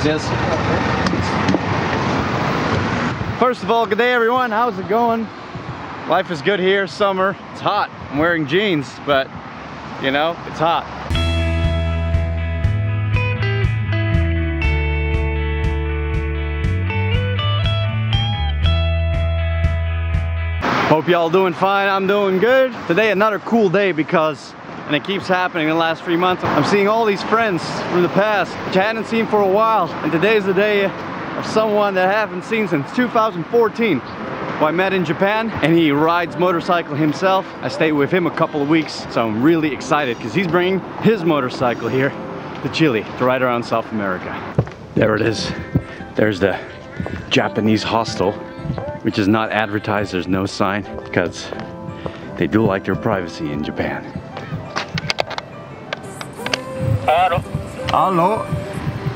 Gracias. First of all, good day everyone. How's it going? Life is good here. Summer. It's hot. I'm wearing jeans, but you know, it's hot. Hope y'all doing fine. I'm doing good. Today another cool day because, and it keeps happening in the last 3 months, I'm seeing all these friends from the past which I hadn't seen for a while, and today's the day of someone that I haven't seen since 2014, who I met in Japan, and he rides motorcycle himself. I stayed with him a couple of weeks, so I'm really excited because he's bringing his motorcycle here to Chile to ride around South America. There it is. There's the Japanese hostel, which is not advertised. There's no sign because they do like their privacy in Japan. Hello. Hello.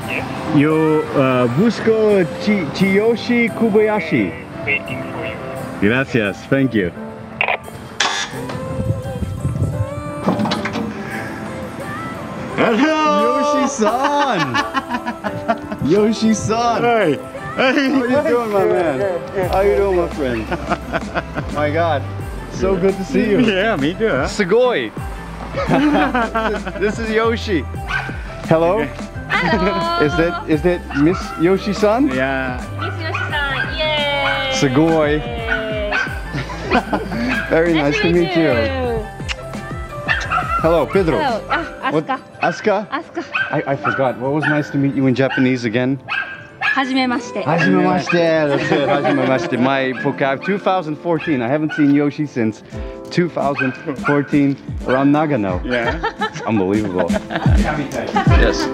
Yes. Yo busco Yoshi Kobayashi. Waiting for you. Gracias. Thank you. Hello! Yoshi-san! Yoshi-san! Hey! How you doing, my man? How you doing, my friend? My God, so good to see you. Yeah, me too. Huh? Sugoi! This is Yoshi. Hello? Hello. Is that Miss Yoshi-san? Yeah. Miss Yoshi-san. Yay. Sugoi. Very nice to meet you. Hello, Pedro. Hello. What? Asuka. Asuka? I forgot. What was nice to meet you in Japanese again? Hajimemashite. Hajimemashite. That's it. Hajimemashite. My vocab 2014. I haven't seen Yoshi since 2014 around Nagano. Yeah. It's unbelievable. Yes.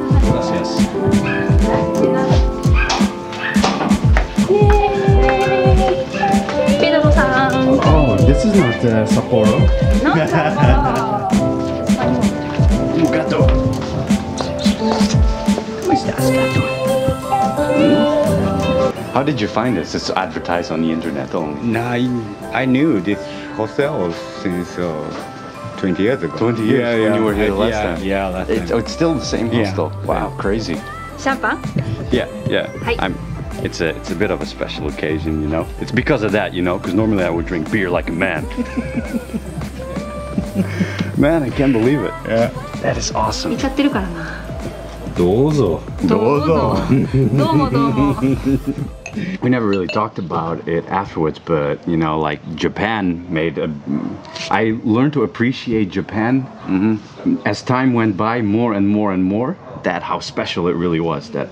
Yes. Pedro-san. Oh, this is not Sapporo. No? Mugato. How did you find this? It's advertised on the internet only. No, I knew this hotel since 20 years ago. 20 years when you were here last time. Yeah, last time. It's still the same hostel. Wow, crazy. Champagne? Yeah. Hi. It's a bit of a special occasion, you know. It's because of that, you know, because normally I would drink beer like a man. Man, I can't believe it. Yeah. That is awesome. 行っちゃってるからな。どうぞ。どうぞ。どうもどうも。 We never really talked about it afterwards, but you know, like Japan I learned to appreciate Japan as time went by more and more and more. That how special it really was, that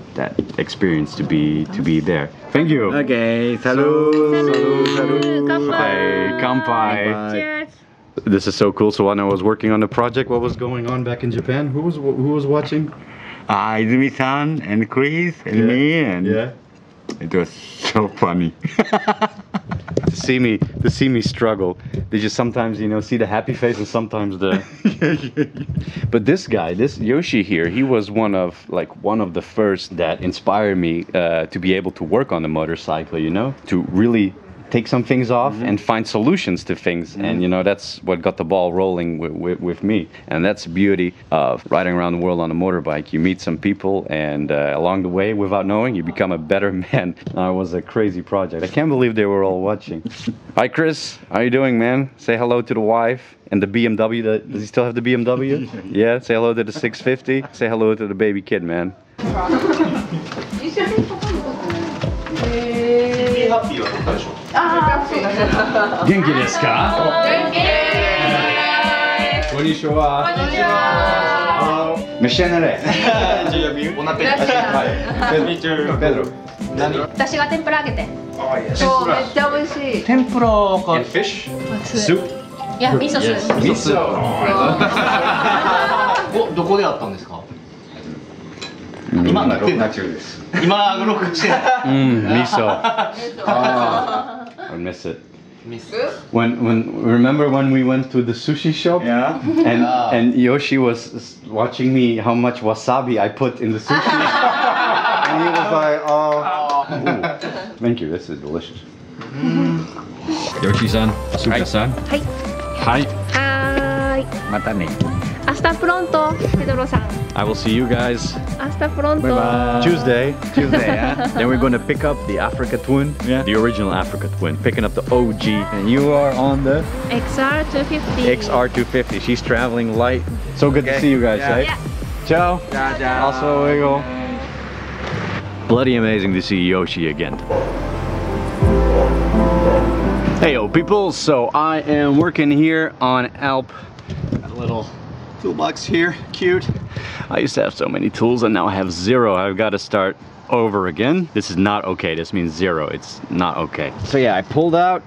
experience to be there. Thank you. Okay, salut. Salut. Kanpai. Kanpai. Cheers. This is so cool. So when I was working on the project, what was going on back in Japan? Who was watching? Izumi-san and Chris and me and it was so funny. to see me struggle. They just sometimes, you know, see the happy face and sometimes the. But this guy, this Yoshi here, he was one of the first that inspired me to be able to work on the motorcycle. You know, to really take some things off and find solutions to things, and you know, that's what got the ball rolling with me. And that's the beauty of riding around the world on a motorbike. You meet some people, and along the way, without knowing, you become a better man. It was a crazy project. I can't believe they were all watching. Hi Chris, how you doing, man? Say hello to the wife and the BMW. Does he still have the BMW? Yeah, say hello to the 650. Say hello to the baby kid, man. 元気ですか？元気。こんにちは。こんにちは。召し上がれ。Pedro。私が天ぷら揚げて。そう、めっちゃ美味しい。天ぷらか。 And fish? Soup? いや、味噌スープ。味噌。どこであったんですか？今が録画中です。今録画してる。Miso. I miss it. Remember when we went to the sushi shop? Yeah. And Yoshi was watching me how much wasabi I put in the sushi. And he was like, oh. Thank you, this is delicious. Yoshi-san, Suka-san. Hi. Hi. Hi. またね。Hasta pronto, Pedro-san. I will see you guys Hasta pronto. Tuesday, yeah. Then we're gonna pick up the Africa Twin, the original Africa Twin, picking up the OG. And you are on the XR250. XR250. She's traveling light. So good to see you guys, right? Yeah. Ciao. Also, wiggle. Bloody amazing to see Yoshi again. Hey yo people, so I am working here on Alp. Got a little toolbox here, cute. I used to have so many tools and now I have zero. I've got to start over again. This is not okay, this means zero. It's not okay. So yeah, I pulled out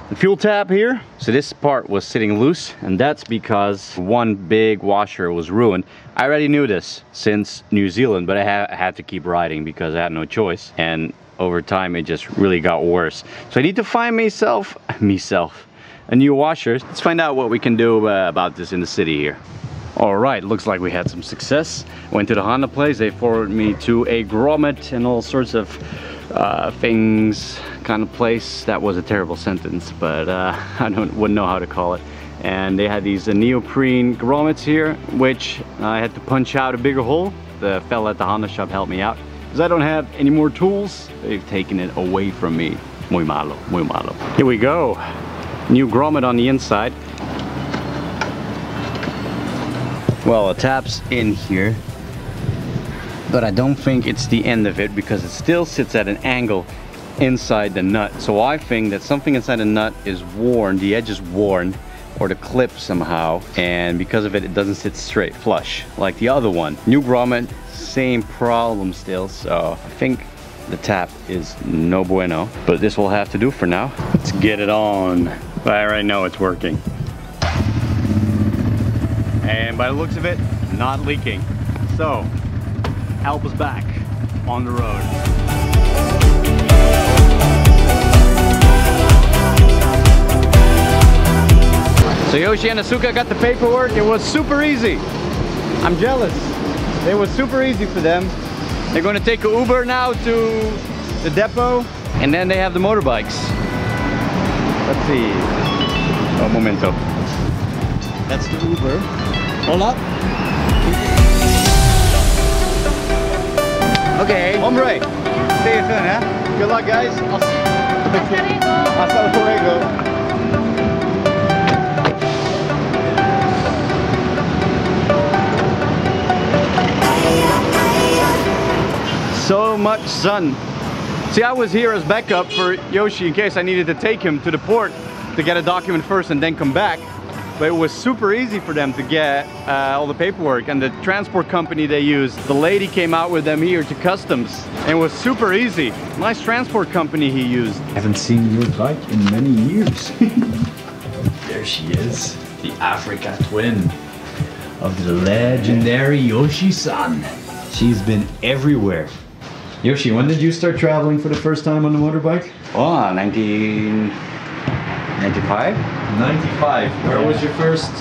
the fuel tab here. So this part was sitting loose and that's because one big washer was ruined. I already knew this since New Zealand, but I had to keep riding because I had no choice. And over time it just really got worse. So I need to find myself a new washer. Let's find out what we can do about this in the city here. All right, looks like we had some success. Went to the Honda place, they forwarded me to a grommet and all sorts of things kind of place. That was a terrible sentence, but I wouldn't know how to call it. And they had these neoprene grommets here, which I had to punch out a bigger hole. The fella at the Honda shop helped me out. Because I don't have any more tools, they've taken it away from me. Muy malo, muy malo. Here we go. New grommet on the inside. Well, it taps in here, but I don't think it's the end of it because it still sits at an angle inside the nut. So I think that something inside the nut is worn, the edge is worn, or the clip somehow, and because of it, it doesn't sit straight flush like the other one. New grommet, same problem still, so I think the tap is no bueno, but this will have to do for now. Let's get it on. I already know it's working. And by the looks of it, not leaking. So, help us back on the road. So Yoshi and Asuka got the paperwork. It was super easy. I'm jealous. It was super easy for them. They're going to take an Uber now to the depot, and then they have the motorbikes. Let's see. Oh, momento. That's the Uber. Hold up. Okay. Hombre. See you soon, huh? Good luck, guys. Hasta luego. So much sun. See, I was here as backup for Yoshi in case I needed to take him to the port to get a document first and then come back. But it was super easy for them to get all the paperwork, and the transport company they used, the lady came out with them here to customs, and it was super easy. Nice transport company he used. Haven't seen your bike in many years. There she is, the Africa Twin of the legendary Yoshi-san. She's been everywhere. Yoshi, when did you start traveling for the first time on the motorbike? Oh, 1995? 95. Where was your first?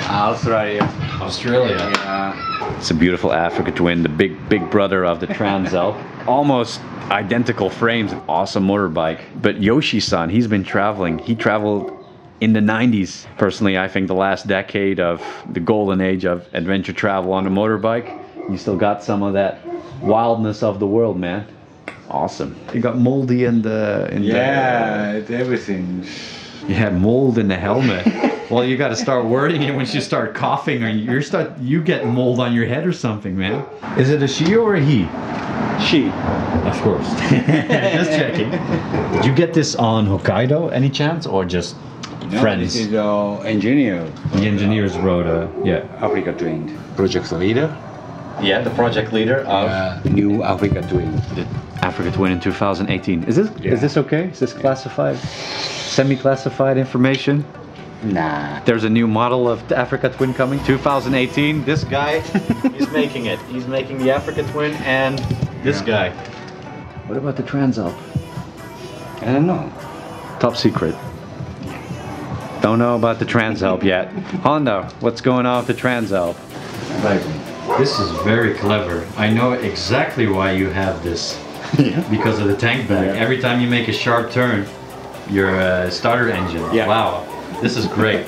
Australia. Australia. Yeah. It's a beautiful Africa Twin, the big brother of the Transalp. Almost identical frames, awesome motorbike. But Yoshi-san, he's been traveling. He traveled in the 90s. Personally, I think the last decade of the golden age of adventure travel on a motorbike. You still got some of that wildness of the world, man. Awesome. You got moldy in the it's everything. You had mold in the helmet. Well, you got to start worrying it when you start coughing, or you get mold on your head or something, man. Is it a she or a he? She. Of course. Just checking. Did you get this on Hokkaido, any chance, or just friends? This is our engineer. The engineers wrote Africa Twin. Project leader. Yeah, the project leader of New Africa Twin. the Africa Twin in 2018. Is this okay? Is this classified? Semi-classified information? Nah. There's a new model of the Africa Twin coming, 2018. This guy, he's making it. He's making the Africa Twin and this guy. What about the Transalp? I don't know. Top secret. Don't know about the Transalp yet. Honda, what's going on with the Transalp? Right. This is very clever. I know exactly why you have this. Because of the tank bag. Yeah. Every time you make a sharp turn, your starter engine. Yeah. Wow, this is great.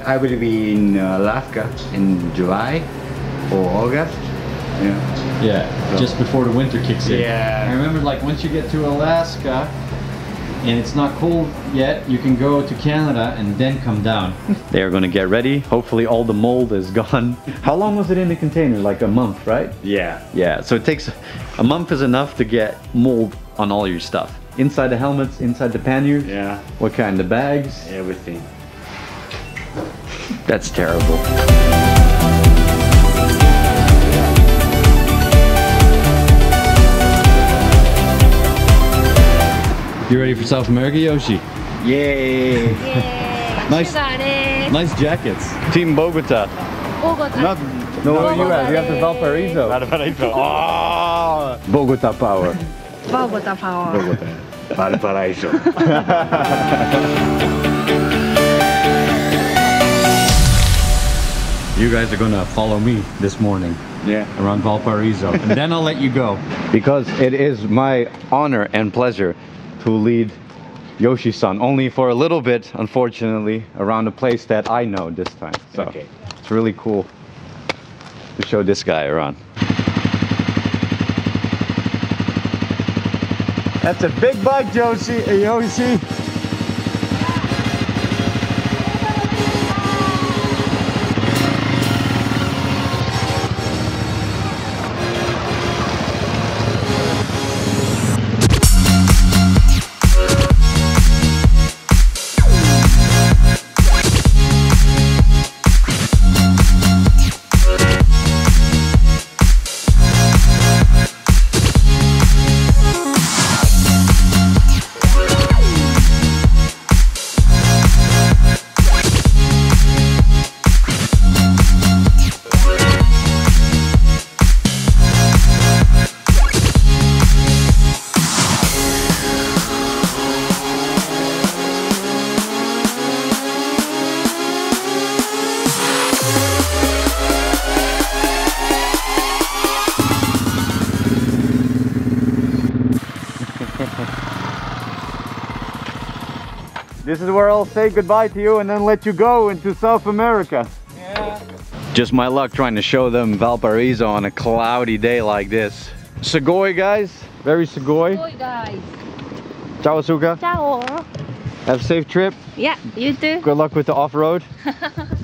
I will be in Alaska in July or August. Yeah. Yeah, just before the winter kicks in. Yeah. I remember, like, once you get to Alaska and it's not cold yet, you can go to Canada and then come down. They are gonna get ready. Hopefully all the mold is gone. How long was it in the container? Like a month, right? Yeah. Yeah, so it takes a month is enough to get mold on all your stuff. Inside the helmets, inside the panniers. Yeah. What kind of bags? Everything. That's terrible. You ready for South America, Yoshi? Yay. Nice. Nice jackets. Team Bogota. Bogota. No, you have the Valparaiso. Valparaiso. Oh, Bogota power. Bogota power. Valparaiso. You guys are gonna follow me this morning Yeah. around Valparaiso, and then I'll let you go. Because it is my honor and pleasure to lead Yoshi-san, only for a little bit, unfortunately, around a place that I know this time. So Okay. it's really cool to show this guy around. That's a big bike, Yoshi. Yoshi. This is where I'll say goodbye to you and then let you go into South America. Yeah. Just my luck trying to show them Valparaiso on a cloudy day like this. Sugoi, guys. Very sugoi. Oi, guys. Ciao, Asuka. Ciao. Have a safe trip. Yeah, you too. Good luck with the off-road.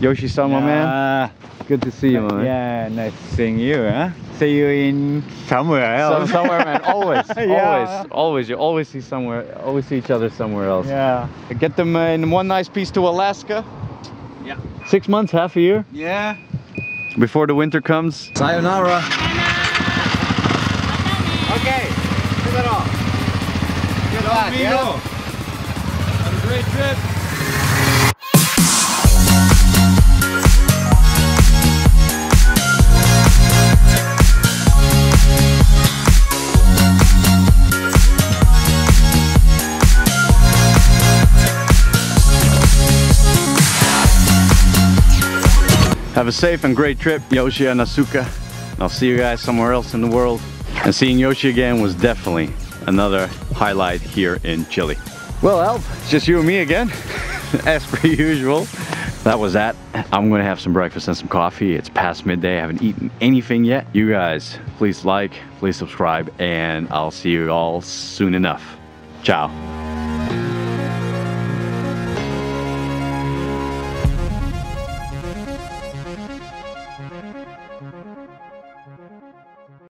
Yoshi-san, my man. Good to see you, man. Yeah, nice seeing you, huh? See you in somewhere else. Somewhere, man. Always, Yeah. always. You always see each other somewhere else. Yeah. Get them in one nice piece to Alaska. Yeah. 6 months, half a year Yeah. before the winter comes. Sayonara. Okay. Pedro. Good luck, yeah? Have a great trip. Have a safe and great trip, Yoshi and Asuka. I'll see you guys somewhere else in the world. And seeing Yoshi again was definitely another highlight here in Chile. Well, Alp, it's just you and me again, as per usual. That was that. I'm gonna have some breakfast and some coffee. It's past midday, I haven't eaten anything yet. You guys, please like, please subscribe, and I'll see you all soon enough. Ciao.